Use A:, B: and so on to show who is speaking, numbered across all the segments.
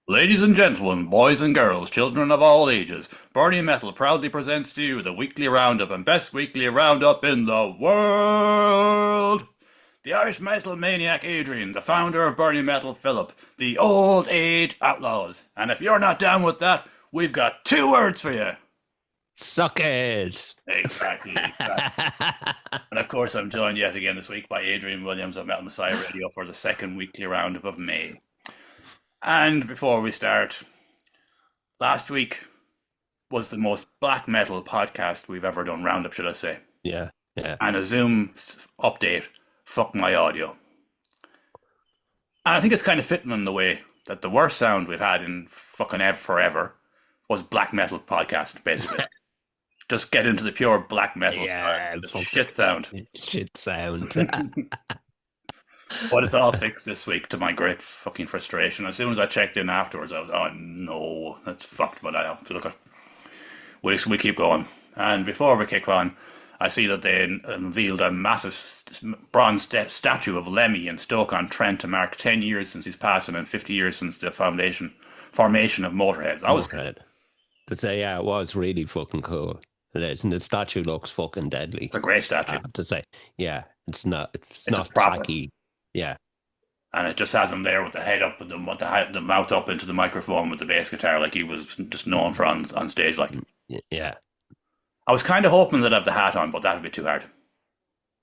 A: Ladies and gentlemen, boys and girls, children of all ages, Burning Metal proudly presents to you the weekly roundup and best weekly roundup in the world. The Irish metal maniac Adrian, the founder of Burning Metal Philip, the old age outlaws. And if you're not down with that, we've got two words for you.
B: Suck it.
A: Exactly. And of course, I'm joined yet again this week by Adrian Williams of Metal Messiah Radio for the second weekly roundup of May. And before we start, last week was the most black metal podcast we've ever done, roundup, should I say.
B: Yeah, yeah.
A: And a Zoom update fucked my audio. And I think it's kind of fitting in the way that the worst sound we've had in fucking forever was black metal podcast, basically. Just get into the pure black metal shit sound.
B: Shit sound.
A: But it's all fixed this week to my great fucking frustration. As soon as I checked in afterwards, I was, oh no, that's fucked. But I have to look at. We keep going. And before we kick on, I see that they unveiled a massive bronze statue of Lemmy in Stoke-on-Trent to mark 10 years since his passing and 50 years since the formation of Motorhead. That was good.
B: To say, yeah, it was really fucking cool. It is, and the statue looks fucking deadly.
A: It's a great statue. I
B: have to say, yeah, it's not
A: proper.
B: tacky. Yeah.
A: And it just has him there with the head up and the mouth up into the microphone with the bass guitar, like he was just known for on stage. Like,
B: yeah.
A: I was kind of hoping that I'd have the hat on, but that'd be too hard.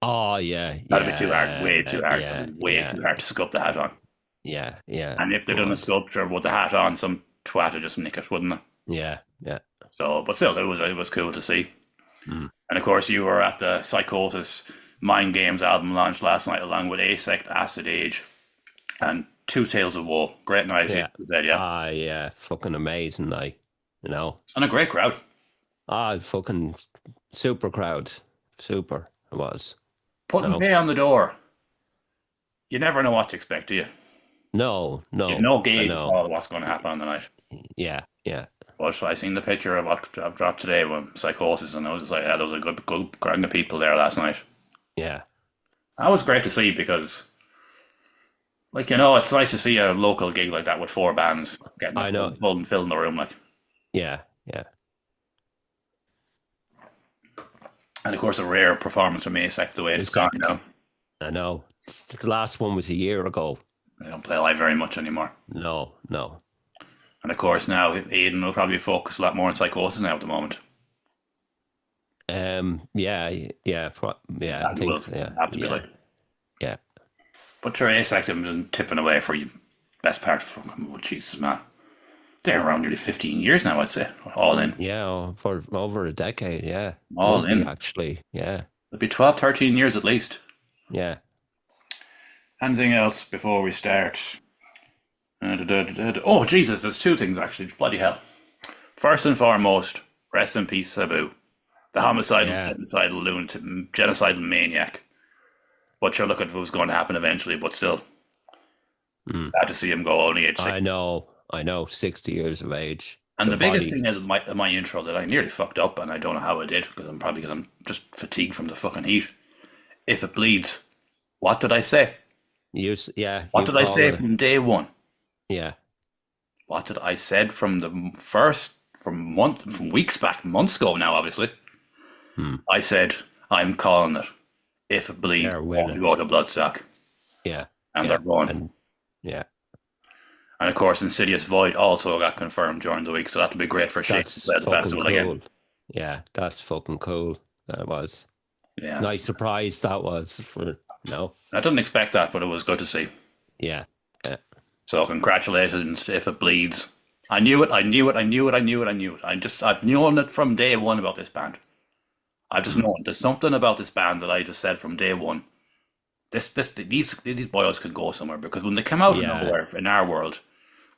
B: Oh yeah,
A: that'd be too hard, way too hard, too hard to sculpt the hat on.
B: Yeah, yeah.
A: And if they'd done a sculpture with the hat on, some twat would just nick it, wouldn't they?
B: Yeah, yeah.
A: So, but still, it was cool to see. And of course, you were at the Psychosis Mind Games album launch last night, along with Asect, Acid Age, and Two Tales of Woe. Great night,
B: yeah.
A: Yeah.
B: Yeah, fucking amazing night, and
A: a great crowd.
B: Fucking super crowd, super it was.
A: Putting pay on the door. You never know what to expect, do you?
B: No.
A: You've no gauge at all what's going to happen on the night.
B: Yeah.
A: But I seen the picture of what I've dropped today with Psychosis, and I was just like, yeah, there was a good crowd of people there last night.
B: Yeah.
A: That was great to see because, like, it's nice to see a local gig like that with four bands getting full and filling the room, like.
B: Yeah.
A: And of course, a rare performance from Asec, the way it's gone now.
B: I know. The last one was a year ago.
A: They don't play live very much anymore.
B: No.
A: And of course, now Aidan will probably focus a lot more on Psychosis now at the moment.
B: Yeah. I think
A: have to be like.
B: Yeah.
A: But sure, Asec have been tipping away for you. Best part of Jesus, man. They're around nearly 15 years now, I'd say, all in.
B: Yeah, for over a decade, yeah.
A: All in.
B: Actually, yeah.
A: It'll be 12, 13 years at least.
B: Yeah.
A: Anything else before we start? Oh, Jesus, there's two things, actually. Bloody hell. First and foremost, rest in peace, Sabu. The homicidal, genocidal maniac. But sure, look at what was going to happen eventually, but still. Glad to see him go, only age 60.
B: I know, 60 years of age.
A: And the biggest thing is my intro that I nearly fucked up, and I don't know how I did, because I'm just fatigued from the fucking heat. If it bleeds, what did I say? What did I say from day one?
B: Yeah.
A: What did I said from weeks back, months ago now, obviously. I said, I'm calling it. If it bleeds, won't go to Bloodstock.
B: Yeah.
A: And they're going. And of course, Insidious Void also got confirmed during the week, so that'll be great for Shane to play the festival again.
B: Yeah, that's fucking cool. That was.
A: Yeah.
B: Nice surprise that was for
A: I didn't expect that, but it was good to see.
B: Yeah.
A: So congratulations If It Bleeds. I knew it. I've known it from day one about this band. I've just known there's something about this band that I just said from day one. These boys could go somewhere, because when they come out of nowhere in our world,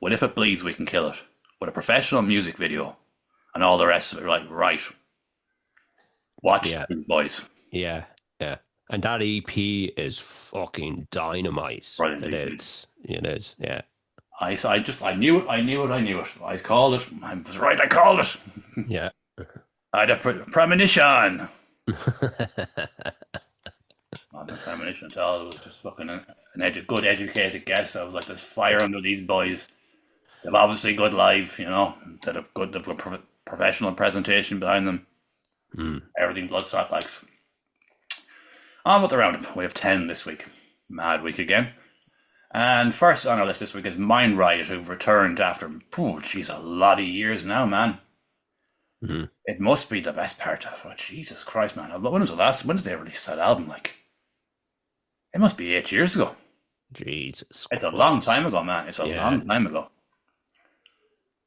A: with If It Bleeds, we can kill it with a professional music video and all the rest of it. Like, right, watch these boys.
B: Yeah. And that EP is fucking dynamite.
A: Right,
B: it is. Yeah.
A: I knew it. I called it. I was right. I called it.
B: Yeah.
A: I had a premonition. Not a premonition at all. It was just fucking good educated guess. I was like, there's fire under these boys. They've obviously good live, they've got professional presentation behind them.
B: Mm.
A: Everything Bloodstock likes. On with the roundup. We have 10 this week. Mad week again. And first on our list this week is Mind Riot, who've returned after, a lot of years now, man.
B: Mm.
A: It must be the best part of it. Jesus Christ, man. When did they release that album, like? It must be 8 years ago.
B: Jesus
A: It's a
B: Christ.
A: long time ago, man. It's a long time ago.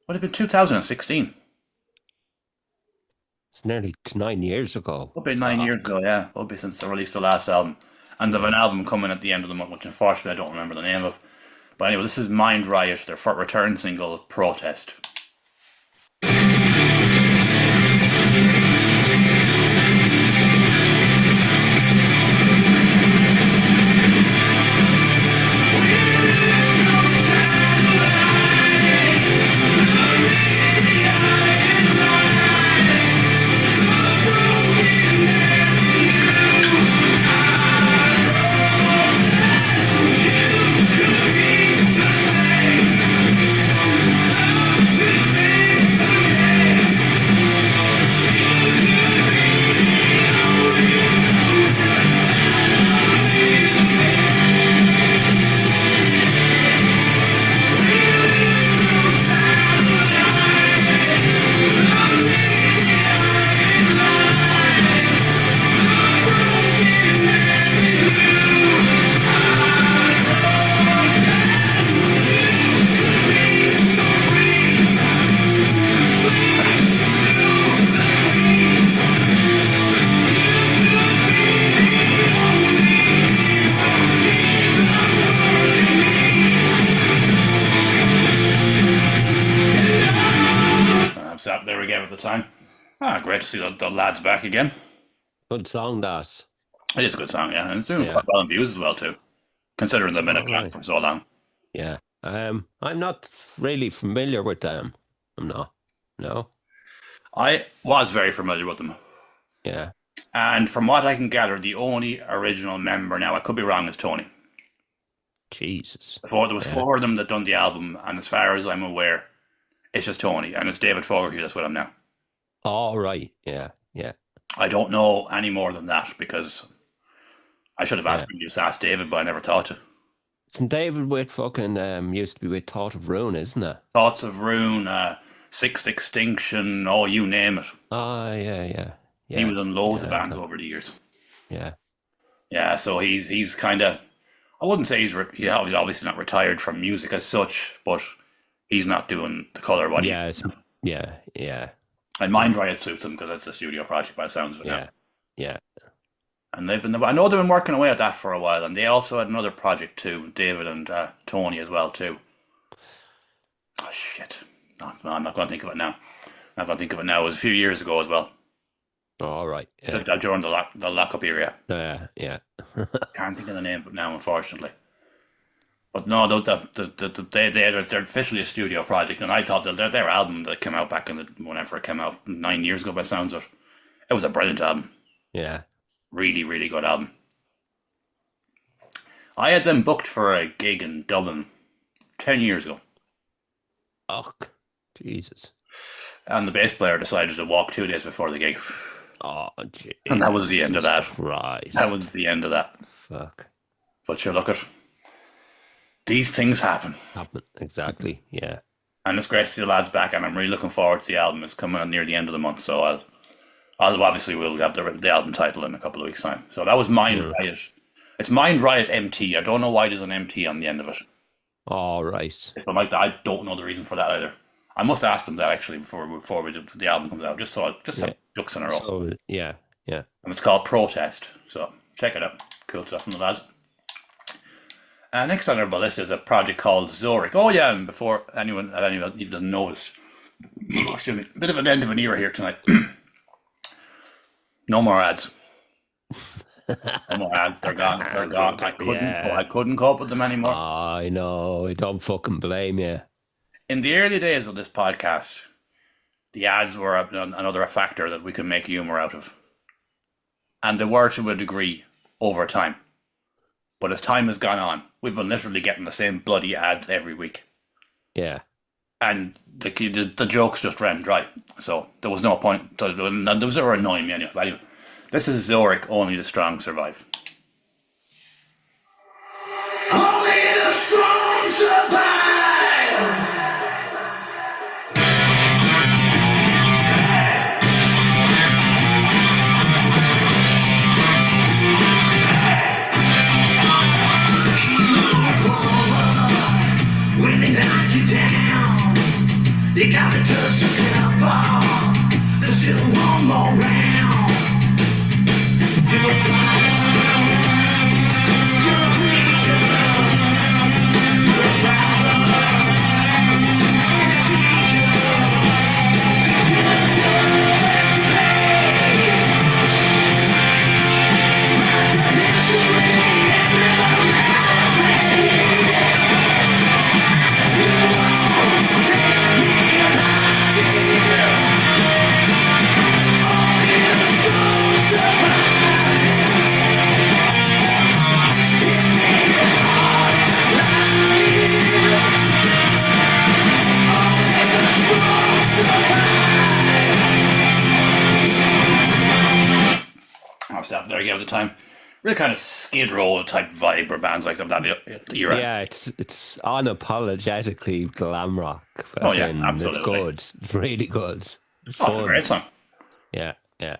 A: Would have been 2016.
B: It's nearly 9 years ago.
A: Would be 9 years ago, yeah. Would be since they released the last album. And they've an album coming at the end of the month, which unfortunately I don't remember the name of. But anyway, this is Mind Riot, their return single, Protest. So there we go at the time. Great to see the lads back again.
B: Good song, that.
A: It is a good song, yeah. And it's doing
B: Yeah.
A: quite well in views as well, too. Considering they've been a band for so long.
B: Yeah. I'm not really familiar with them. I'm not. No.
A: I was very familiar with them.
B: Yeah.
A: And from what I can gather, the only original member now, I could be wrong, is Tony.
B: Jesus.
A: Before there was four of them that done the album, and as far as I'm aware, it's just Tony, and it's David Fogarty that's with him now.
B: All right. Yeah. Yeah.
A: I don't know any more than that because I should have asked David, but I never thought to.
B: Isn't David with fucking used to be with Thought of Ruin, isn't it?
A: Thoughts of Rune, Sixth Extinction, oh, you name it.
B: Ah, yeah.
A: He was in loads of bands over the years.
B: Yeah.
A: Yeah, so he's kind of, I wouldn't say he's obviously not retired from music as such, but he's not doing the colour what he.
B: Yeah.
A: And Mind Riot suits him because it's a studio project by the sounds of it now.
B: Yeah.
A: And I know they've been working away at that for a while, and they also had another project too, David and Tony as well too. Oh shit! No, I'm not going to think of it now. I'm not going to think of it now. It was a few years ago as well.
B: All right. Yeah.
A: During the lockup area.
B: Yeah.
A: Can't think of the name now, unfortunately. But no, they're officially a studio project, and I thought that their album that came out back whenever it came out 9 years ago, by the sounds of it was a brilliant album.
B: Yeah.
A: Really, really good album. I had them booked for a gig in Dublin 10 years ago.
B: Oh, Jesus.
A: And the bass player decided to walk 2 days before the gig.
B: Oh, Jesus.
A: And that was the end of that.
B: Christ.
A: That was the end of that.
B: Fuck.
A: But sure, look at these things happen.
B: Exactly, yeah.
A: And it's great to see the lads back, and I'm really looking forward to the album. It's coming on near the end of the month, so I'll obviously we'll have the album title in a couple of weeks' time. So that was Mind Riot. It's Mind Riot MT. I don't know why there's an MT on the end of it.
B: All right.
A: If I'm like that, I don't know the reason for that either. I must ask them that actually before the album comes out, just have ducks in a row.
B: So, yeah.
A: And it's called Protest. So check it out. Cool stuff from the lads. Next on our list is a project called Zurich. Oh yeah, and before anyone even doesn't notice, excuse me, bit of an end of an era here tonight. No more ads. No more ads. They're gone. They're gone. I couldn't cope with them anymore.
B: I know. I don't fucking blame you.
A: In the early days of this podcast, the ads were another factor that we could make humour out of. And they were to a degree over time. But as time has gone on, we've been literally getting the same bloody ads every week.
B: Yeah.
A: and the jokes just ran dry. So there was no point. There was ever annoying me anyway. But anyway, this is Zurich. Only the strong survive.
C: Only the strong survive. When they knock you down, you gotta dust yourself off. There's still one more round. You're a fighter. You're a preacher. You're a fighter. And a teacher. It's yours to pay. My history and never pay.
A: I'll stop there again at the time. Really kind of Skid Row type vibe or bands like that era.
B: Yeah, it's unapologetically glam rock.
A: Oh, yeah,
B: Fucking,
A: absolutely.
B: It's good. It's really good. It's
A: Oh,
B: fun.
A: great song.
B: Yeah, yeah.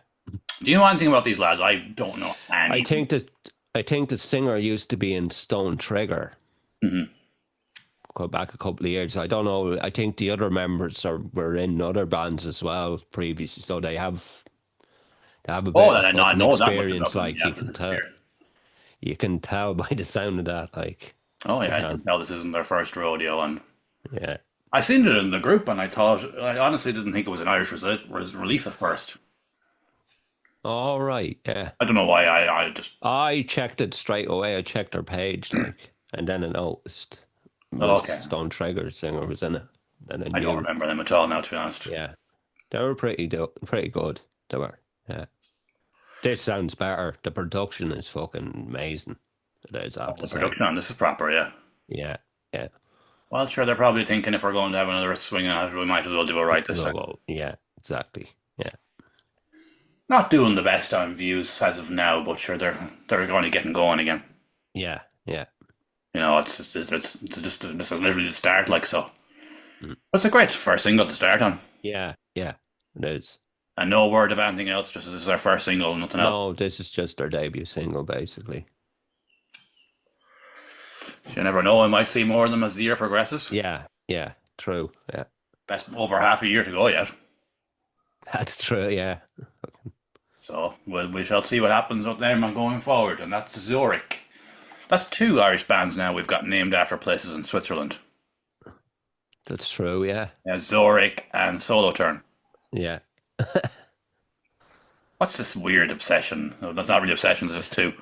A: Do you know anything about these lads? I don't know any.
B: I think the singer used to be in Stone Trigger.
A: Mm-hmm.
B: Go back a couple of years. I don't know. I think the other members were in other bands as well previously, so they have a bit
A: Oh,
B: of
A: I
B: fucking
A: know that much
B: experience.
A: about them.
B: Like
A: Yeah,
B: you
A: this
B: can
A: is
B: tell,
A: weird.
B: you can tell by the sound of that. Like,
A: Oh, yeah, I can tell this isn't their first rodeo. And
B: yeah,
A: I seen it in the group, and I honestly didn't think it was an Irish release at first.
B: all right, yeah.
A: I don't know why. I just
B: I checked it straight away. I checked her page, like, and then I noticed was
A: okay.
B: Stone Trigger singer was in it. And
A: I don't remember them at all now, to be honest.
B: Yeah, they were pretty good. They were. Yeah. This sounds better. The production is fucking amazing. It is. I have to
A: The
B: say.
A: production on this is proper, yeah.
B: Yeah, yeah.
A: Well, sure, they're probably thinking if we're going to have another swing at it, we might as well do it right this time.
B: Well, yeah, exactly. Yeah.
A: Not doing the best on views as of now, but sure, they're going to get going again.
B: Yeah, yeah.
A: You know, it's literally the start, like so. It's a great first single to start on,
B: Yeah, yeah. It is.
A: and no word of anything else. Just this is their first single, nothing else.
B: No, this is just their debut single, basically.
A: You never know. I might see more of them as the year progresses.
B: Yeah, yeah. True. Yeah.
A: Best over half a year to go yet,
B: That's true, yeah.
A: so we shall see what happens with them going forward. And that's Zurich. That's two Irish bands now we've got named after places in Switzerland.
B: That's true, yeah.
A: Zurich and Solo Turn.
B: Yeah.
A: What's this weird obsession? No, that's not really obsession. There's just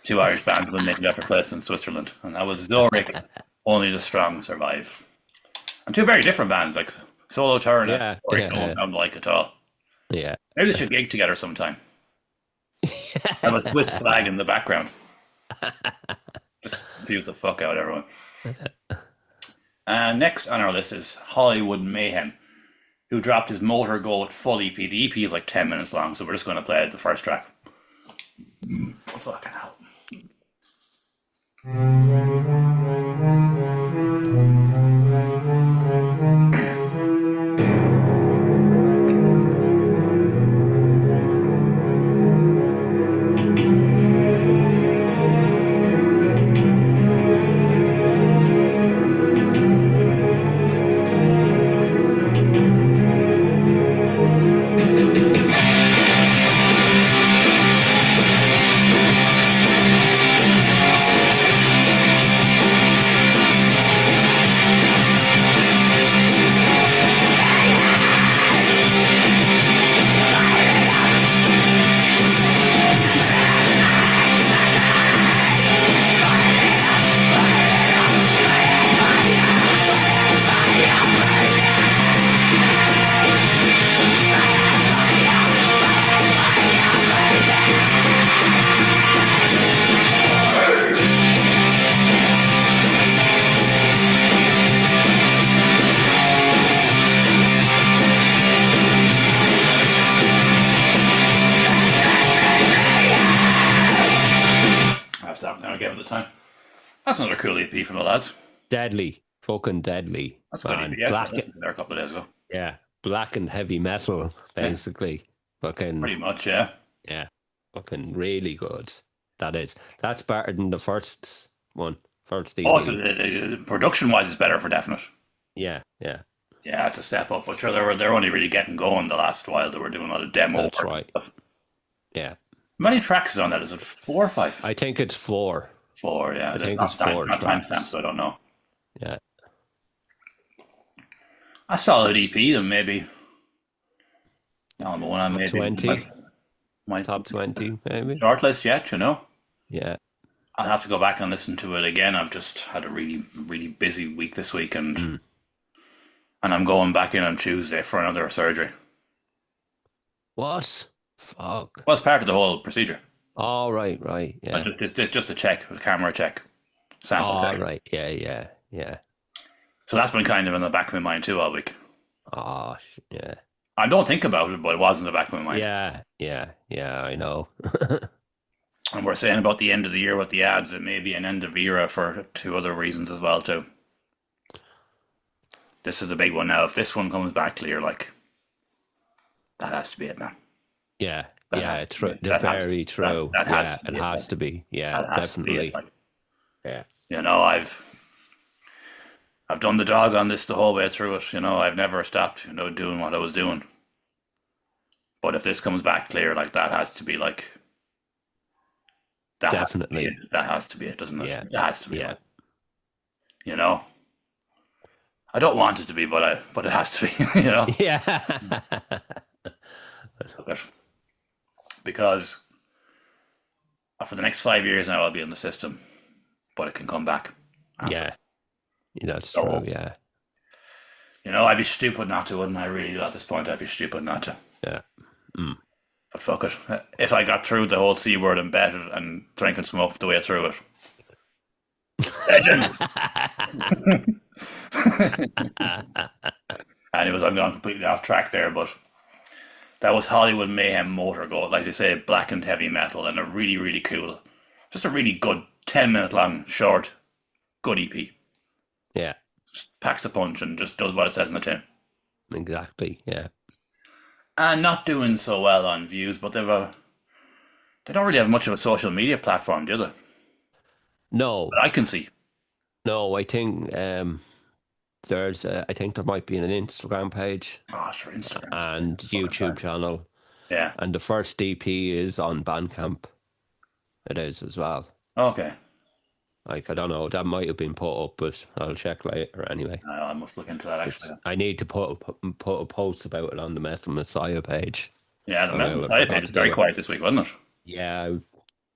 A: two Irish bands been named after places in Switzerland, and that was Zurich. Only the strong survive. And two very different bands, like Solo Turn and Zurich don't sound like at all.
B: Yeah.
A: Maybe they should gig together sometime. Have a Swiss flag in the background. Just confuse the fuck out of everyone. Next on our list is Hollywood Mayhem, who dropped his Motor Goat full EP. The EP is like 10 minutes long, so we're just going to play the first track. Fucking hell. EP from the lads.
B: Deadly. Fucking deadly.
A: That's a good
B: man.
A: EP. Yeah, I
B: Black,
A: listened to there a couple of days ago.
B: yeah. Black and heavy metal, basically. Fucking,
A: Pretty much, yeah.
B: yeah. Fucking really good. That is. That's better than the first one. First EP.
A: Oh, so production-wise, it's better for definite.
B: Yeah.
A: Yeah, it's a step up. But sure, they're only really getting going the last while. They were doing a lot of demo
B: That's
A: work and
B: right.
A: stuff.
B: Yeah.
A: How many tracks is on that? Is it 4 or 5?
B: I think it's 4.
A: 4, yeah.
B: I think
A: It's
B: it's 4
A: not
B: tracks.
A: timestamped, so I don't know.
B: Yeah.
A: A solid EP, then maybe. No, the one I maybe
B: 20.
A: might
B: Top 20, maybe.
A: shortlist yet, you know.
B: Yeah.
A: I'll have to go back and listen to it again. I've just had a really, really busy week this week, and I'm going back in on Tuesday for another surgery.
B: What? Fuck.
A: Well, it's part of the whole procedure.
B: Oh, right. Yeah.
A: It's just a check, a camera check, sample
B: Oh,
A: check.
B: right. Yeah.
A: So that's been kind of in the back of my mind too all week.
B: Oh, yeah.
A: I don't think about it, but it was in the back of my mind.
B: Yeah, I know.
A: And we're saying about the end of the year with the ads, it may be an end of era for 2 other reasons as well too. This is a big one now. If this one comes back clear, like, that has to be it, man.
B: Yeah,
A: That has to
B: true.
A: be- that has-
B: Very true.
A: that has to
B: It
A: be it,
B: has to be. Yeah,
A: That has to be
B: definitely.
A: it, like,
B: Yeah.
A: you know, I've done the dog on this the whole way through it. You know, I've never stopped, you know, doing what I was doing. But if this comes back clear, like, that has to be like, that
B: Definitely.
A: has to be it. That has to be it, doesn't it?
B: Yeah.
A: It has to be.
B: Yeah.
A: It. You know, I don't want it to be, but it has to be. You know,
B: Yeah.
A: because for the next 5 years now, I'll be in the system, but it can come back. after.
B: Yeah. That's
A: So-
B: true, yeah.
A: You know, I'd be stupid not to, wouldn't I? Really, at this point, I'd be stupid not to.
B: Yeah.
A: But fuck it. If I got through the whole C word and bet it and drank and smoked the way through it. Legend! Anyways, I'm going completely off track there, but that was Hollywood Mayhem Motor Goat. Like they say, black and heavy metal, and a really, really cool, just a really good 10-minute long, short, good EP.
B: Yeah.
A: Just packs a punch and just does what it says in the tin.
B: Exactly. Yeah.
A: And not doing so well on views, but they don't really have much of a social media platform, do they?
B: No.
A: That I can see.
B: No, I think there's I think there might be an Instagram page
A: Oh, sure, Instagram.
B: and YouTube channel,
A: Yeah.
B: and the first EP is on Bandcamp. It is as well.
A: Okay.
B: Like, I don't know, that might have been put up, but I'll check later anyway.
A: I must look into that actually.
B: I need to put a post about it on the Metal Messiah page.
A: Yeah, the
B: I
A: Metal
B: will.
A: Messiah
B: I
A: page
B: forgot
A: is
B: to
A: very
B: do it.
A: quiet this week, wasn't it?
B: Yeah,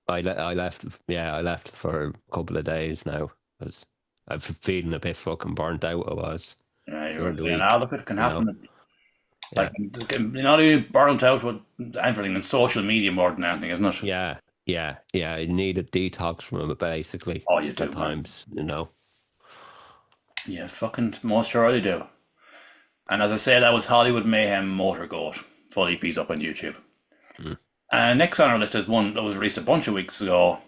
B: I left. Yeah, I left for a couple of days now because I'm feeling a bit fucking burnt out. I was.
A: Yeah, you
B: During
A: were
B: the
A: saying,
B: week,
A: look, it can
B: you know.
A: happen. Like, you're not even burnt out with everything in social media more than anything, isn't it?
B: Yeah. I need a detox from it basically.
A: Oh, you do,
B: at
A: man.
B: times, you know.
A: Yeah, fucking most surely do. And as I say, that was Hollywood Mayhem Motor Goat. Full EP's up on YouTube. And next on our list is one that was released a bunch of weeks ago.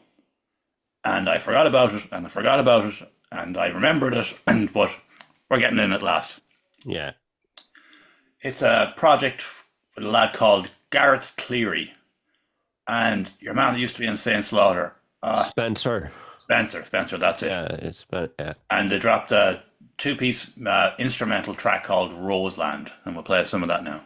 A: And I forgot about it, and I forgot about it, and I remembered it, but we're getting in at last.
B: Yeah.
A: It's a project with a lad called Gareth Cleary. And your man that used to be in Insane Slaughter.
B: Spencer.
A: Spencer, that's it.
B: Yeah, it's yeah.
A: And they dropped a 2-piece instrumental track called Roseland. And we'll play some of that now.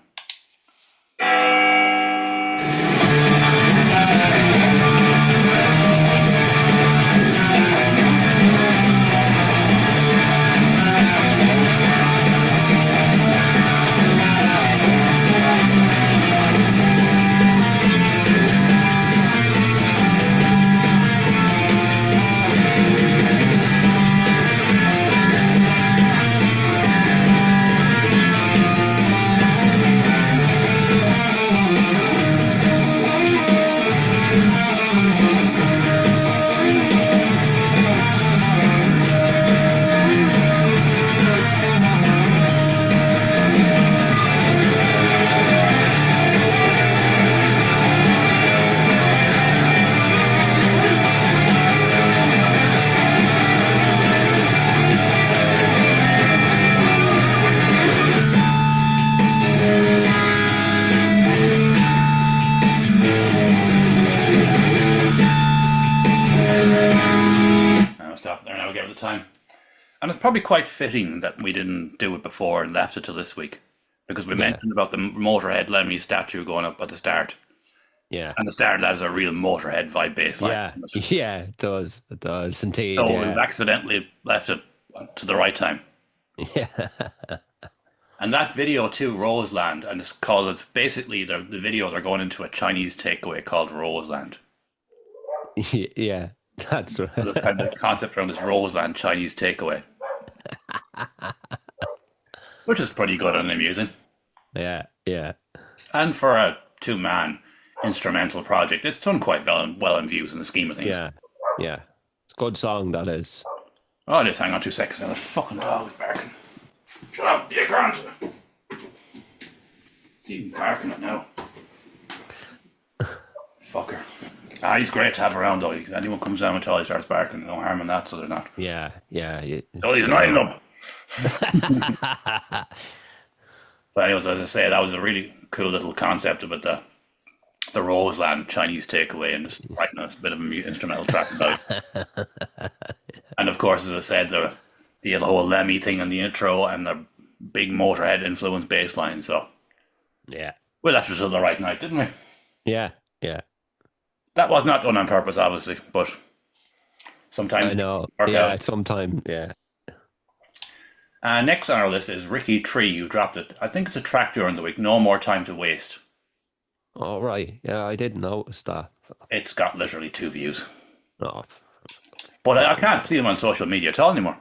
A: probably quite fitting that we didn't do it before and left it till this week, because we mentioned about the Motorhead Lemmy statue going up at the start.
B: Yeah.
A: And the start of that is a real Motorhead vibe bass line.
B: Yeah. Yeah, it does. It does indeed.
A: So
B: Yeah.
A: we've accidentally left it to the right time.
B: Yeah.
A: And that video too, Roseland, and it's basically the video, they're going into a Chinese takeaway called Roseland.
B: Yeah. That's right.
A: The kind of concept around this Roseland Chinese takeaway. Which is pretty good and amusing.
B: Yeah. Yeah.
A: And for a two-man instrumental project, it's done quite well in views in the scheme of things.
B: Yeah. Yeah. It's a good song, that is.
A: Oh, just hang on 2 seconds now. That fucking dog is barking. Shut up, you can't. It's even barking it now. Fucker. He's great to have around though. Anyone comes down until he starts barking, no harm in that, so they're not.
B: Yeah. Yeah.
A: So he's annoying them. But anyways, as I say, that was a really cool little concept about the Roseland Chinese takeaway, and just writing a bit of an instrumental track about it. And of course, as I said, the whole Lemmy thing in the intro and the big Motorhead influenced bass line. So
B: Yeah.
A: we left it till the right night, didn't we?
B: Yeah. Yeah.
A: That was not done on purpose, obviously, but sometimes
B: I know.
A: work
B: Yeah.
A: out.
B: Sometime. Yeah.
A: Next on our list is Ricky Tree, who dropped it. I think it's a track during the week. No More Time to Waste.
B: All right. Yeah, I didn't notice that.
A: It's got literally 2 views.
B: Oh.
A: But I can't see them on social media at all anymore.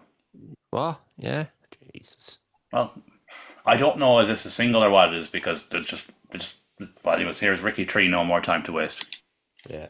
B: What? Yeah. Jesus.
A: Well, I don't know is this a single or what it is, because there's well, anyways, here's Ricky Tree, No More Time to Waste.
B: Yeah.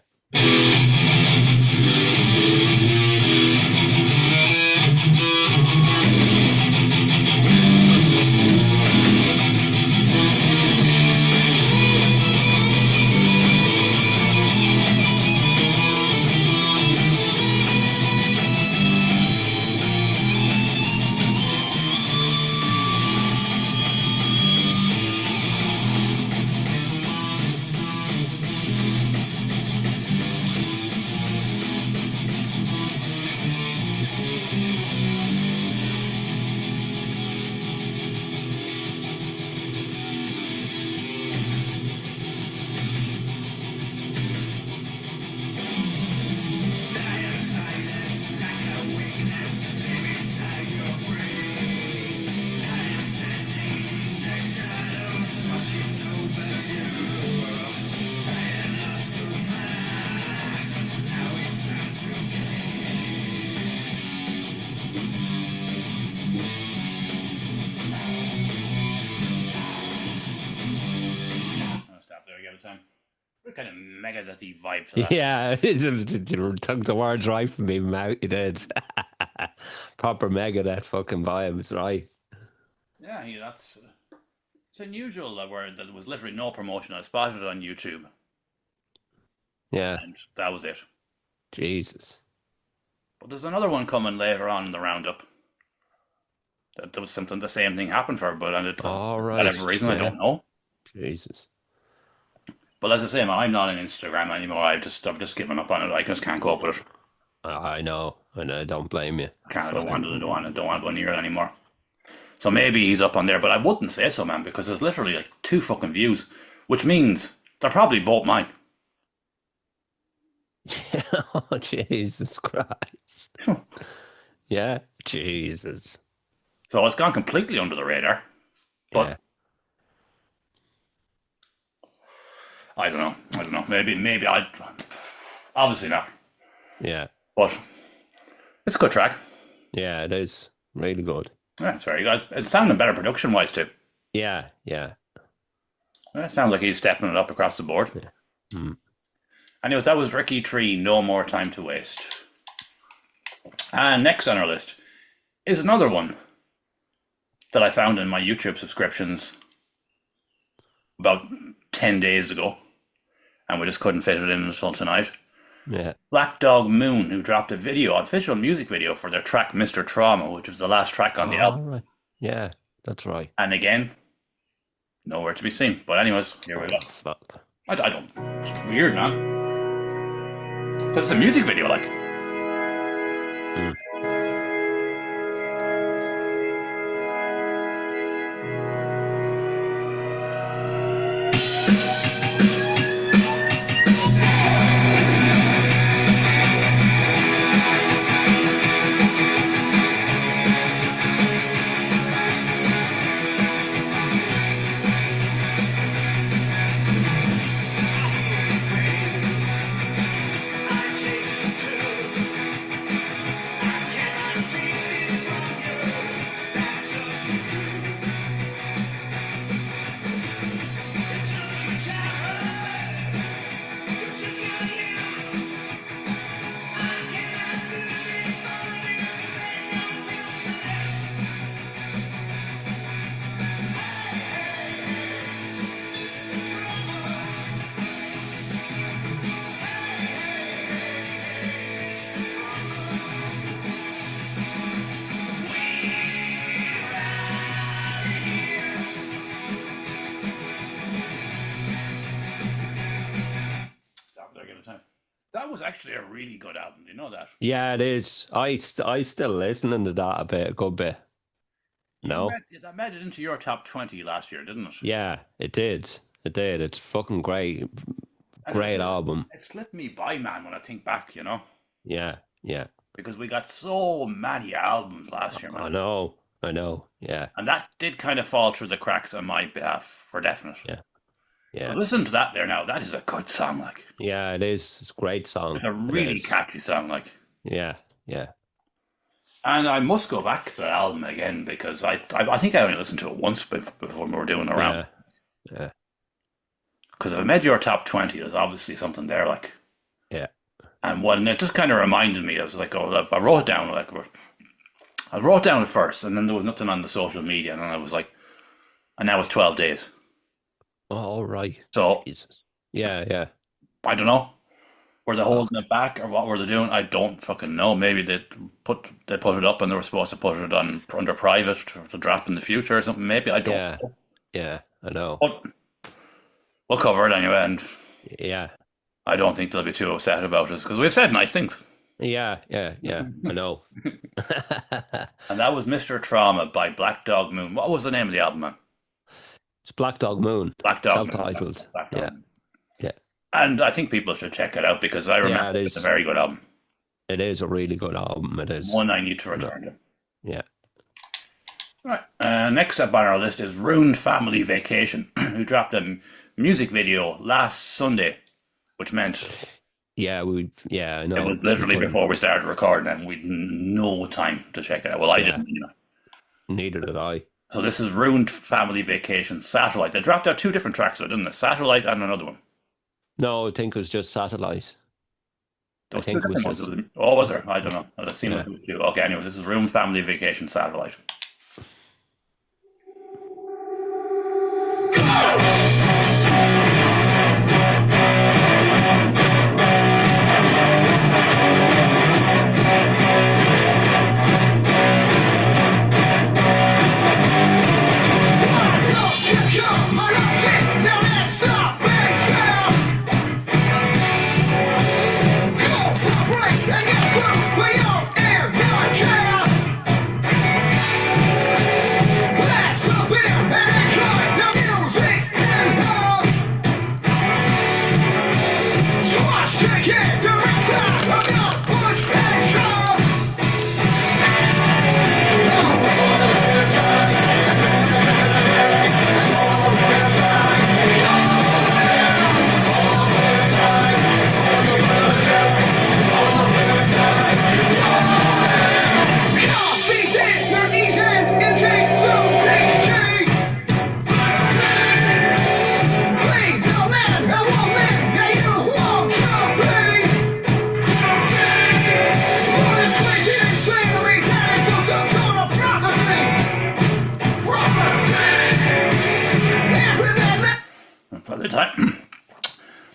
A: What kind of Megadeth-y vibe to that?
B: Yeah, took the words right from me, mouth. It did. Proper Megadeth fucking vibe. It's right.
A: Yeah, that's it's unusual that there was literally no promotion. I spotted it on YouTube,
B: Yeah.
A: and that was it.
B: Jesus.
A: But there's another one coming later on in the roundup. That there was something, the same thing happened for, but
B: All
A: for
B: right.
A: whatever reason, I
B: Yeah.
A: don't know.
B: Jesus.
A: But as I say, man, I'm not on Instagram anymore. I've just given up on it. I just can't cope with it.
B: I know. And I don't blame you.
A: I don't want to go near it anymore. So maybe he's up on there, but I wouldn't say so, man, because there's literally like 2 fucking views, which means they're probably both mine.
B: Oh, Jesus Christ. Yeah. Jesus.
A: So it's gone completely under the radar. But
B: Yeah.
A: I don't know. Maybe I'd obviously not.
B: Yeah.
A: But it's a good track.
B: Yeah, it is. Really good.
A: Yeah, it's very good. It's sounding better production wise too.
B: Yeah. Yeah.
A: Yeah, it sounds like he's stepping it up across the board.
B: Yeah. Mm.
A: Anyways, that was Ricky Tree, No More Time to Waste. And next on our list is another one that I found in my YouTube subscriptions about 10 days ago, and we just couldn't fit it in until tonight.
B: Yeah.
A: Black Dog Moon, who dropped an official music video for their track Mr. Trauma, which was the last track on the
B: All
A: album.
B: right. Yeah, that's right.
A: And again, nowhere to be seen. But anyways, here we go.
B: Fuck.
A: I don't. It's weird, man. Because it's a music video, like. was actually a really good album. You know that?
B: Yeah, it is. I still listening to that a good bit. No?
A: That made it into your top 20 last year, didn't it?
B: Yeah, it did. It did. It's fucking great.
A: And
B: Great album.
A: it slipped me by, man, when I think back, you know?
B: Yeah, yeah.
A: Because we got so many albums last year,
B: I
A: man.
B: know. I know. Yeah,
A: And that did kind of fall through the cracks on my behalf, for definite.
B: yeah,
A: But
B: yeah.
A: listen to that there now. That is a good song, like.
B: Yeah, it is. It's a great song.
A: It's a
B: It
A: really
B: is.
A: catchy song, like.
B: Yeah, yeah.
A: And I must go back to the album again because I think I only listened to it once before we were doing a round.
B: Yeah, yeah,
A: Because if I made your top 20, there's obviously something there, like.
B: yeah.
A: And when it just kind of reminded me, I was like, oh, I wrote it down, like, I wrote down at first, and then there was nothing on the social media, and then I was like, and now it's 12 days.
B: Oh, all right.
A: So,
B: Jesus. Yeah, yeah.
A: I don't know. Were they holding it back, or what were they doing? I don't fucking know. Maybe they put it up, and they were supposed to put it on under private to drop in the future or something. Maybe I don't
B: Yeah,
A: know.
B: yeah. I know.
A: But we'll cover it anyway, and
B: Yeah,
A: I don't think they'll be too upset about us because we've said nice things.
B: yeah, yeah, yeah. I know.
A: And that was Mr. Trauma by Black Dog Moon. What was the name of the album, man?
B: It's Black Dog Moon.
A: Black Dog Moon.
B: Self-titled.
A: Black Dog
B: Yeah,
A: Moon.
B: yeah.
A: And I think people should check it out because I remember
B: it
A: it's a
B: is.
A: very good album.
B: It is a really good album. It is.
A: One I need to return to.
B: Yeah.
A: Right. Next up on our list is Ruined Family Vacation, who dropped a music video last Sunday, which meant
B: Yeah, I know.
A: it was literally before we started recording and we'd no time to check it out. Well, I
B: Yeah.
A: didn't, you know.
B: Neither did I.
A: So this is Ruined Family Vacation Satellite. They dropped out two different tracks, though, didn't they? Satellite and another one.
B: No, I think it was just Satellite.
A: There
B: I
A: was two
B: think it was
A: different ones,
B: just.
A: wasn't there? Oh, was there? I don't know. It seemed like
B: Yeah.
A: it was two. Okay, anyways, this is Ruined Family Vacation Satellite.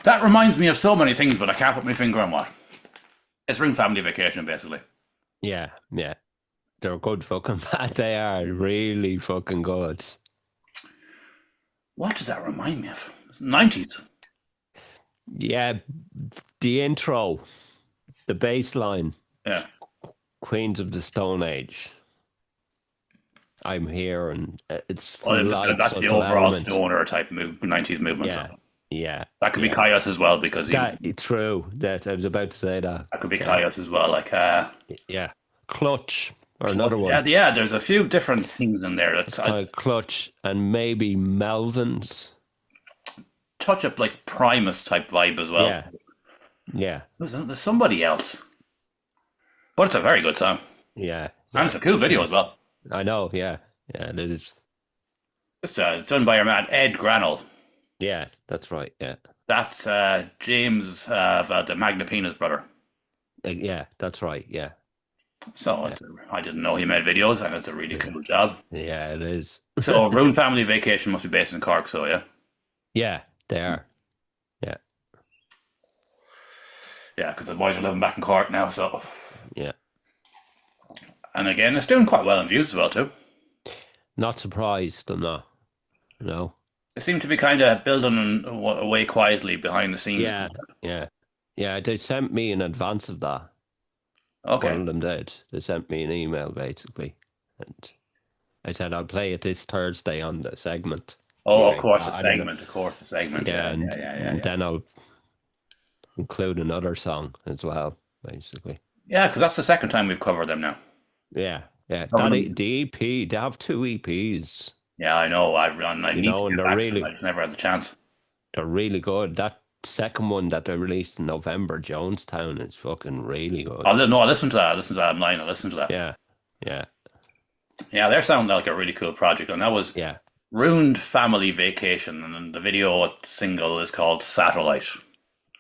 A: That reminds me of so many things, but I can't put my finger on what. It's Ruined Family Vacation, basically.
B: Yeah, yeah. They're good fucking bad. They are really fucking good.
A: What does that remind me of? 90s.
B: Yeah, the intro, the bass line,
A: Yeah.
B: Queens of the Stone Age. I'm here, and it's
A: Well,
B: like
A: that's
B: such
A: the
B: an
A: overall
B: element.
A: stoner type 90s movement.
B: Yeah,
A: So
B: yeah.
A: that could be
B: yeah.
A: Caius as well, because
B: It's true. That I was about to say that.
A: that could be Caius as well. Like,
B: Yeah, Clutch or another one.
A: yeah, there's a few different things in there. That's
B: Clutch and maybe Melvin's.
A: touch up like Primus type vibe as well.
B: Yeah, yeah,
A: There's somebody else, but it's a very good song,
B: yeah.
A: and it's a cool video as well.
B: I know. Yeah, yeah. It is.
A: It's done by your man Ed Granell.
B: Yeah, that's right. Yeah,
A: That's James the Magnapina's brother.
B: yeah, that's right. Yeah,
A: So I didn't know he made videos, and it's a really cool job.
B: yeah. It is.
A: So Ruined Family Vacation must be based in Cork, so yeah.
B: Yeah, they are. Yeah,
A: Yeah, because the boys are living back in Cork now, so.
B: yeah.
A: And again, it's doing quite well in views as well, too.
B: Not surprised. I'm not. No.
A: They seem to be kind of building away quietly behind the scenes.
B: Yeah, yeah, Yeah, they sent me in advance of that.
A: Okay.
B: One of them did. They sent me an email basically, and I said I'll play it this Thursday on the segment.
A: Oh, of
B: Like,
A: course, a
B: I don't know.
A: segment. Of course, a segment.
B: Yeah,
A: Yeah, yeah, yeah, yeah,
B: and
A: yeah.
B: then I'll include another song as well, basically.
A: Yeah, because that's the second time we've covered them now.
B: Yeah, yeah.
A: Covered
B: That
A: them.
B: the EP, they have two EPs,
A: Yeah, I know. I
B: you
A: need to
B: know, and
A: get back to them. I just never had the chance.
B: they're really good. That second one that they released in November, Jonestown, is fucking really good.
A: No, I listened to that. I listened to that online. I listened to that.
B: Yeah, yeah,
A: Yeah, they're sounding like a really cool project, and that was
B: yeah.
A: Ruined Family Vacation, and then the video single is called Satellite.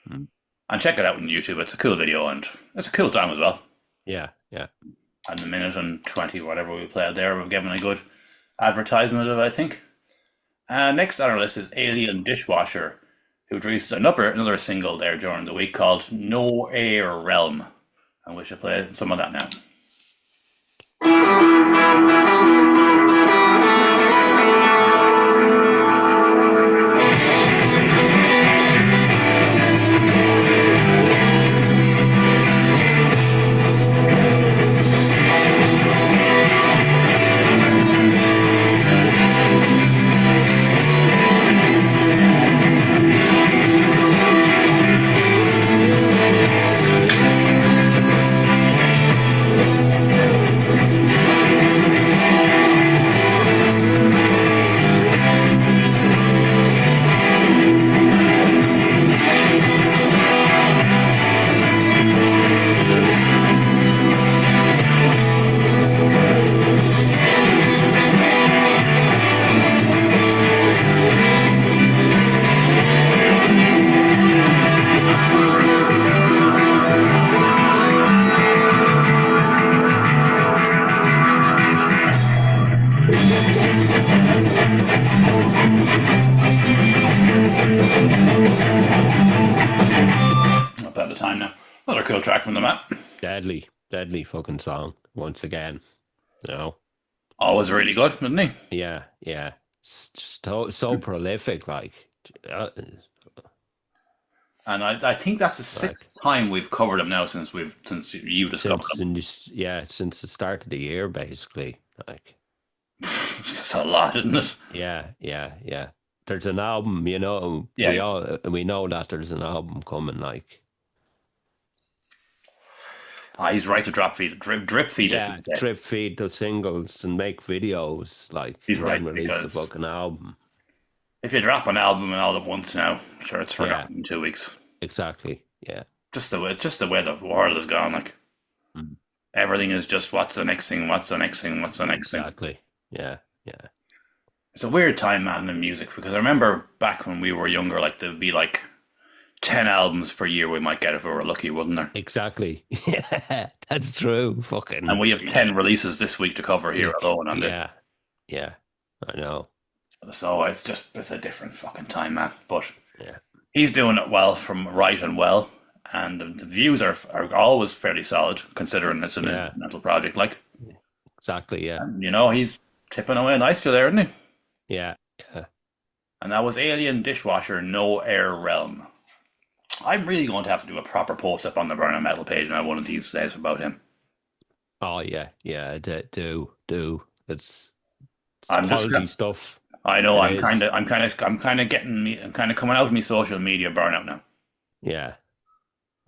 B: Mm.
A: And check it out on YouTube. It's a cool video, and it's a cool song as well.
B: Yeah, yeah.
A: And the minute and 20, whatever we played there, we've given a good advertisement of it, I think. Next on our list is Alien Dishwasher, who released another single there during the week called No Air Realm. And we should play some of that now. Not bad the time now. Another cool track from the map.
B: Deadly, deadly fucking song once again. You know.
A: Always really good, isn't he?
B: Yeah, yeah. It's just so prolific, like. Uh,
A: And I think that's the sixth time we've covered him now since you discovered him.
B: since the start of the year, basically. Like,
A: That's a lot, isn't it?
B: yeah, yeah, yeah. There's an album, you know.
A: Yeah.
B: We know that there's an album coming. Like,
A: He's right to drip feed it.
B: yeah,
A: you say.
B: drip feed the singles and make videos. Like,
A: He's
B: then
A: right,
B: release the
A: because
B: fucking album.
A: if you drop an album and all at once now, sure it's forgotten
B: Yeah.
A: in 2 weeks.
B: Exactly. Yeah.
A: Just the way the world has gone. Like
B: Mm.
A: everything is just what's the next thing, what's the next thing, what's the next thing.
B: Exactly. Yeah. Yeah.
A: It's a weird time, man, in music, because I remember back when we were younger, like there'd be like 10 albums per year we might get if we were lucky, wouldn't there?
B: Exactly. Yeah, that's true. Fucking.
A: And we have 10 releases this week to cover here alone on this.
B: Yeah. Yeah. I know.
A: So it's a different fucking time, man. But
B: Yeah.
A: he's doing it well from right and well. And the views are always fairly solid, considering it's an
B: Yeah.
A: instrumental project. Like,
B: Exactly. Yeah.
A: you know, he's tipping away nicely there, isn't he?
B: Yeah. Yeah.
A: And that was Alien Dishwasher No Air Realm. I'm really going to have to do a proper post up on the Burnout Metal page now one of these days about him.
B: Oh yeah. Yeah. Do. It's
A: I'm just
B: quality stuff.
A: I know
B: It is.
A: I'm kind of coming out of my social media burnout now.
B: Yeah.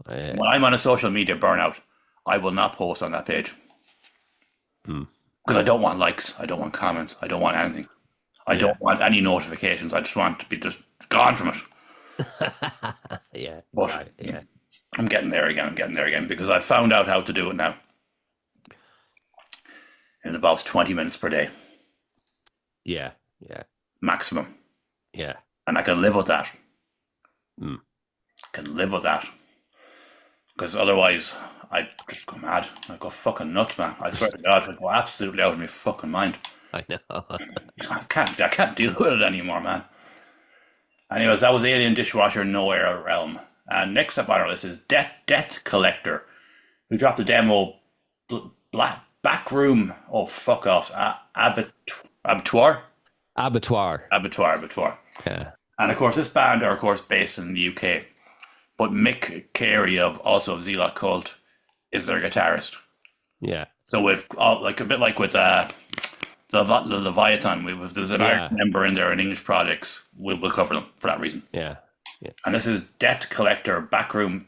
A: When I'm on a social media burnout, I will not post on that page.
B: Hmm.
A: Because I don't want likes, I don't want comments, I don't want anything. I don't want any notifications. I just want to be just gone from it.
B: Yeah.
A: But
B: Right. Yeah.
A: I'm getting there again because I've found out how to do it now. It involves 20 minutes per day,
B: Yeah. Yeah.
A: maximum.
B: Yeah.
A: And I can live with that.
B: Mm.
A: I can live with that. Because otherwise, I'd just go mad. I'd go fucking nuts, man. I swear to God, I'd go absolutely out of my fucking mind.
B: I know.
A: I can't deal with it anymore, man. Anyways, that was Alien Dishwasher No Air Realm. And next up on our list is Debt Collector, who dropped a demo, Backroom. Oh, fuck off. Abattoir?
B: Abattoir.
A: Abattoir.
B: Yeah.
A: And of course, this band are, of course, based in the UK. but Mick Carey of Zealot Cult is their guitarist.
B: Yeah.
A: So with like a bit like with the Leviathan, if there's an Irish member in there in English projects, we'll cover them for that reason.
B: Yeah. Yeah.
A: And this is Debt Collector Backroom.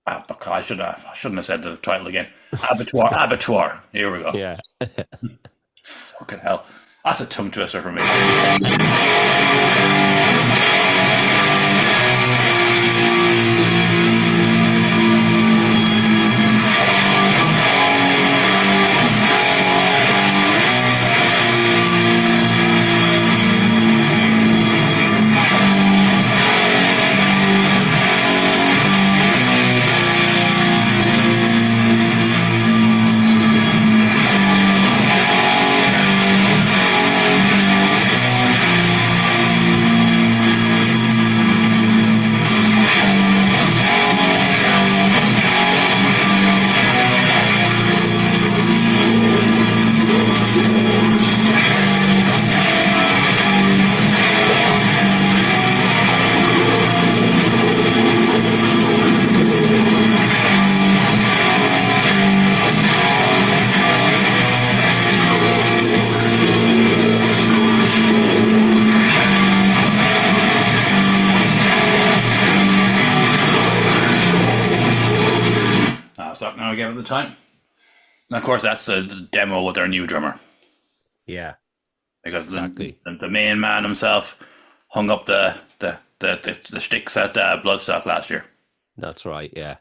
A: I shouldn't have said the title again. Abattoir. Here we go.
B: Yeah.
A: Fucking hell. That's a tongue twister for me. Stop now again at the time. And of course, that's the demo with their new drummer.
B: Yeah.
A: Because
B: Exactly.
A: the main man himself hung up the sticks at Bloodstock last year.
B: That's right. Yeah.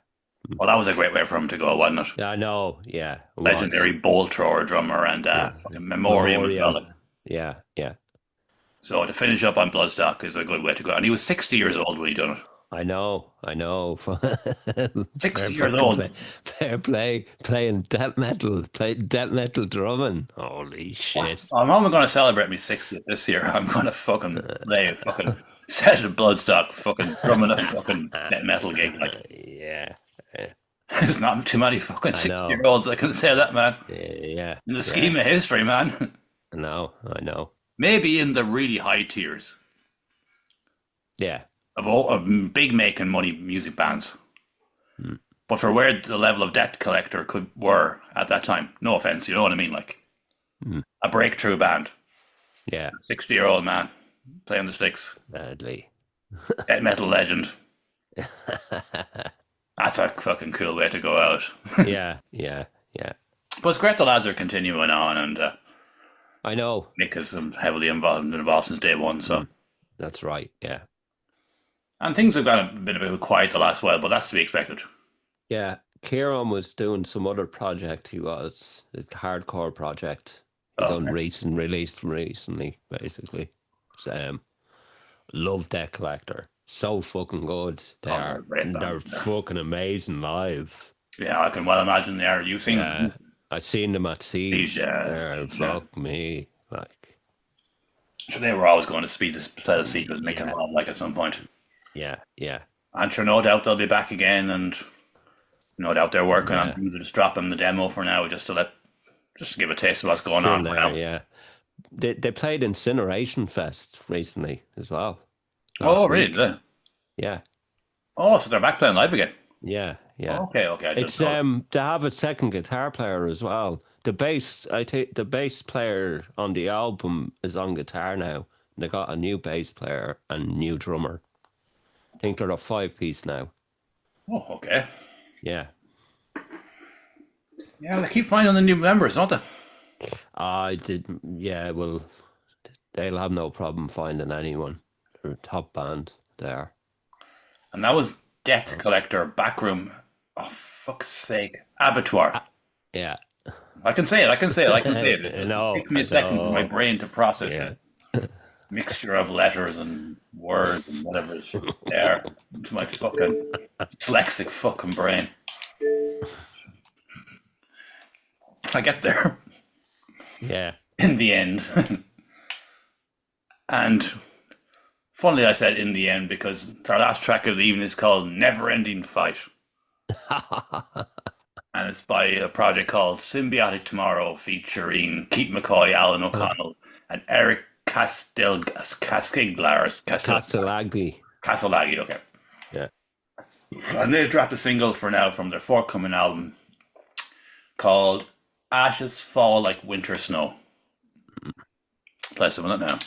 A: Well, that was a great way for him to go, wasn't it?
B: Yeah, I know. Yeah. It was.
A: Legendary bolt thrower drummer and fucking memoriam as well.
B: Yeah. Yeah.
A: So to finish up on Bloodstock is a good way to go. And he was 60 years old when he done it.
B: I know.
A: 60 years old.
B: Fair play, playing death metal drumming. Holy shit!
A: I'm only going to celebrate me 60th this year. I'm going to fucking play a fucking set of Bloodstock, fucking drumming a fucking death metal gig. Like,
B: Yeah.
A: there's not too many fucking
B: I know.
A: 60-year-olds that can say that, man.
B: Yeah.
A: In the scheme of history, man.
B: I know.
A: Maybe in the really high tiers
B: Yeah.
A: of big making money music bands. But for where the level of Debt Collector were at that time, no offense, you know what I mean? Like a breakthrough band,
B: Yeah.
A: 60-year-old man playing the sticks,
B: Badly.
A: death metal legend. That's a fucking cool way to go out.
B: Yeah.
A: But it's great the lads are continuing on, and
B: I know.
A: Nick is heavily involved since day one. So,
B: That's right. Yeah.
A: and things have been a bit quiet the last while, but that's to be expected.
B: Yeah. Kieran was doing some other project. He was a hardcore project. He done released recently, basically. Love Debt Collector. So fucking good. They are.
A: great band,
B: They're
A: yeah.
B: fucking amazing live.
A: Yeah, I can well imagine they are. You've seen them.
B: I've seen them at Siege.
A: Yeah,
B: Fuck me. Like,
A: So they were always going to play the seat with Nick and Rob, like at some point.
B: yeah.
A: I'm sure no doubt they'll be back again, and no doubt they're working on things. Just dropping the demo for now, just to give a taste of what's going on for now.
B: Yeah. They played Incineration Fest recently as well.
A: Oh,
B: last
A: really?
B: week.
A: Did they?
B: Yeah.
A: Oh, so they're back playing live again.
B: Yeah.
A: Okay. I
B: It's
A: didn't know.
B: they have a second guitar player as well. The bass player on the album is on guitar now. They got a new bass player and new drummer. I think they're a 5-piece now.
A: Oh, okay.
B: Yeah.
A: Yeah, they keep finding the new members, don't they?
B: I did. Yeah. Well, they'll have no problem finding anyone. They're a top band there.
A: And that was Debt Collector Backroom. Oh, fuck's sake. Abattoir.
B: Yeah.
A: I can say it. It just
B: No,
A: takes me a second for my brain to process this mixture of letters and words and whatever is there to my fucking dyslexic fucking brain. I get there
B: Yeah.
A: in the end. And funnily I said in the end because our last track of the evening is called Never Ending Fight. And it's by a project called Symbiotic Tomorrow featuring Keith McCoy, Alan O'Connell, and Eric Castelaghi.
B: Castelaghi.
A: Castelaghi, okay.
B: Yeah.
A: And they dropped a single for now from their forthcoming album called Ashes Fall Like Winter Snow. Play some of that now.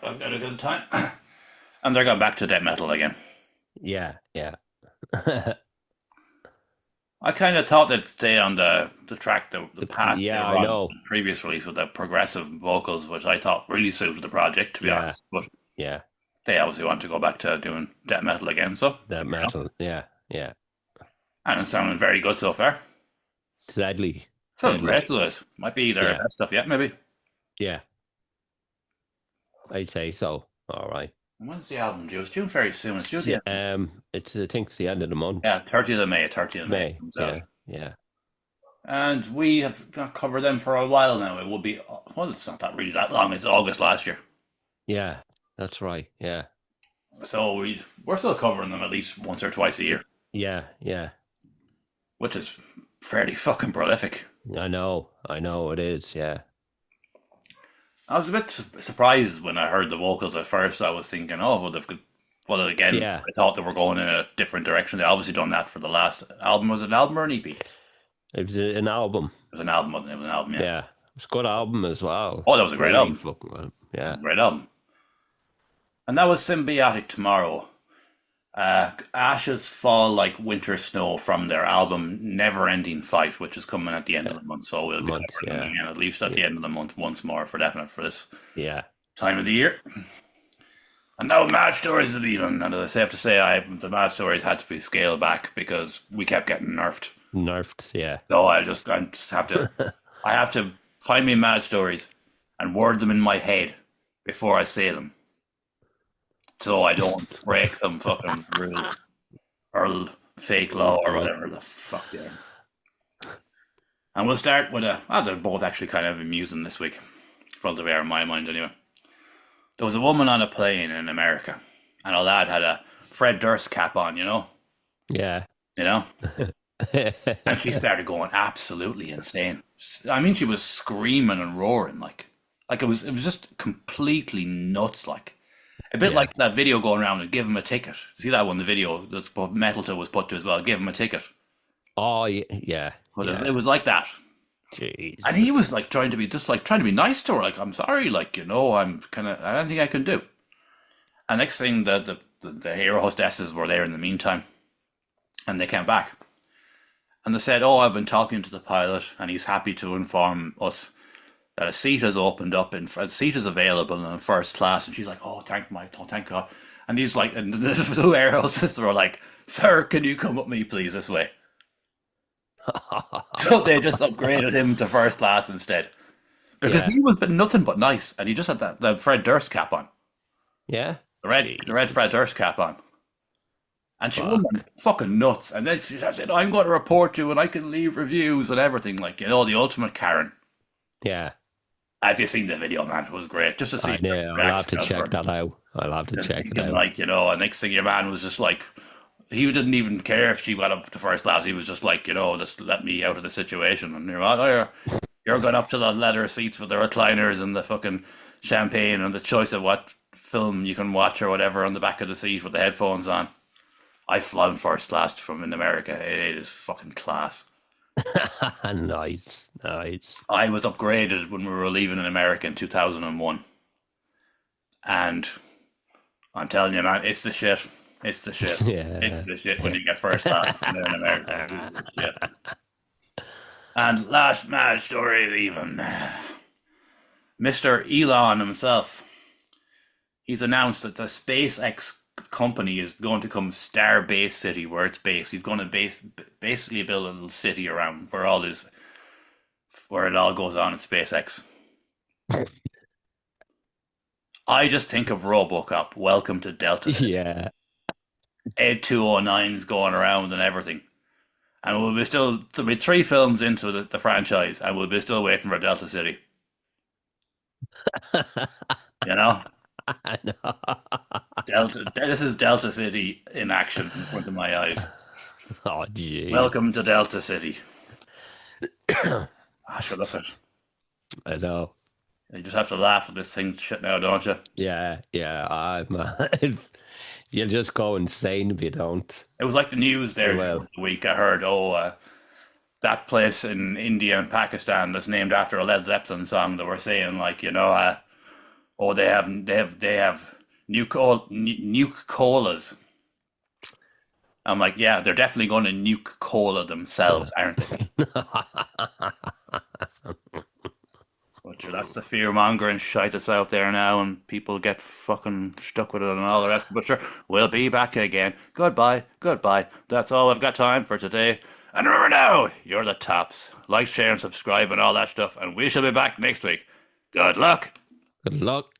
A: I've got a good time. And they're going back to death metal again.
B: Yeah, yeah.
A: I kind of thought they'd stay on the track, the path they
B: Yeah,
A: were
B: I
A: on
B: know.
A: the previous release with the progressive vocals, which I thought really suited the project, to be
B: Yeah,
A: honest. But
B: yeah.
A: they obviously want to go back to doing death metal again, so
B: That
A: fair enough.
B: metal. Yeah, yeah.
A: And it's sounding very good so far.
B: Deadly,
A: Sounding
B: deadly.
A: great, Lewis. Might be their
B: Yeah,
A: best stuff yet, maybe.
B: yeah. I'd say so. All right.
A: When's the album due? It's due very soon. It's due
B: Yeah,
A: the end.
B: it's I think it's the end of the month.
A: Yeah, 30th of May. 30th of May it
B: May.
A: comes out.
B: Yeah, yeah,
A: And we have not covered them for a while now. It will be, well, it's not that really that long. It's August last year.
B: yeah. That's right. Yeah,
A: So we're still covering them at least once or twice a year,
B: yeah, yeah.
A: which is fairly fucking prolific.
B: I know. It is. Yeah,
A: I was a bit surprised when I heard the vocals at first. I was thinking, oh, well, they've got, well, again,
B: yeah.
A: I thought they were going in a different direction. They obviously done that for the last album. Was it an album or an EP? It
B: It was an album.
A: was an album, wasn't it? It was an album, yeah.
B: Yeah, it's a good album as well.
A: Oh, that was a great
B: Really
A: album.
B: fucking well. Yeah,
A: Great album. And that was Symbiotic Tomorrow. Ashes Fall Like Winter Snow from their album Never Ending Fight, which is coming at the end of the month. So we'll be
B: month.
A: covering them
B: Yeah,
A: again, at least at the end of the month, once more for definite for this
B: yeah.
A: time of the year. And now Mad Stories is leaving. And as I have to say, the Mad Stories had to be scaled back because we kept getting nerfed.
B: Nerfed. Yeah,
A: So I just have to, I have to find me Mad Stories and word them in my head before I say them, so I don't break some fucking rule or fake law or whatever the fuck. Yeah. And we'll start with they're both actually kind of amusing this week, for the way are in my mind anyway. There was a woman on a plane in America, and a lad had a Fred Durst cap on,
B: yeah.
A: you know, and she started going absolutely insane. I mean, she was screaming and roaring like it was just completely nuts, like. A bit
B: Yeah.
A: like that video going around and give him a ticket. See that one, the video that's put Metal to was put to as well. Give him a ticket.
B: Oh yeah, yeah.
A: But
B: Yeah.
A: it was like that,
B: Jeez.
A: and he was like trying to be nice to her. Like, I'm sorry, like, I'm kind of, I don't think I can do. And next thing, the hero hostesses were there in the meantime, and they came back, and they said, "Oh, I've been talking to the pilot, and he's happy to inform us that a seat has opened up and a seat is available in first class." And she's like, "Oh, thank God." And he's like, and the two air hostesses were like, "Sir, can you come with me, please, this way?" So they just upgraded him to first class instead, because
B: Yeah.
A: he was been nothing but nice, and he just had the Fred Durst cap on,
B: Yeah.
A: the red Fred Durst cap on, and she went fucking nuts. And then she said, "I'm going to report you, and I can leave reviews and everything." Like, the ultimate Karen.
B: Yeah.
A: Have you seen the video, man? It was great just to see.
B: I know. I'll have to check that out. I'll have to check it out.
A: Like, and next thing your man was just like, he didn't even care if she got up to first class. He was just like, just let me out of the situation. And you're going up to the leather seats with the recliners and the fucking champagne and the choice of what film you can watch or whatever on the back of the seat with the headphones on. I've flown first class from in America. It is fucking class.
B: Nice.
A: I was upgraded when we were leaving in America in 2001. And I'm telling you, man, it's the shit. It's the shit. It's
B: Yeah.
A: the shit when you get first class in America. It's the shit. And last mad story, even Mr. Elon himself. He's announced that the SpaceX company is going to come Starbase City, where it's based. He's going to basically build a little city around where it all goes on at SpaceX. I just think of RoboCop. Welcome to Delta City.
B: Yeah.
A: Ed 209's going around and everything. And there'll be 3 films into the franchise, and we'll be still waiting for Delta City. You know?
B: I know.
A: This is Delta City in action in front of my eyes.
B: Oh, jeez.
A: Welcome to Delta City. I should look at it.
B: I know.
A: You just have to laugh at this thing shit now, don't you?
B: Yeah, yeah. You'll just go insane if you don't.
A: It was like the news there
B: Well,
A: the week. I heard, that place in India and Pakistan that's named after a Led Zeppelin song. They were saying like, they have nuke colas. I'm like, yeah, they're definitely going to nuke cola themselves, aren't they? But sure, that's the fear mongering shite that's out there now, and people get fucking stuck with it and all the rest. But sure, we'll be back again. Goodbye, goodbye. That's all I've got time for today. And remember now, you're the tops. Like, share, and subscribe, and all that stuff. And we shall be back next week. Good luck.
B: good luck.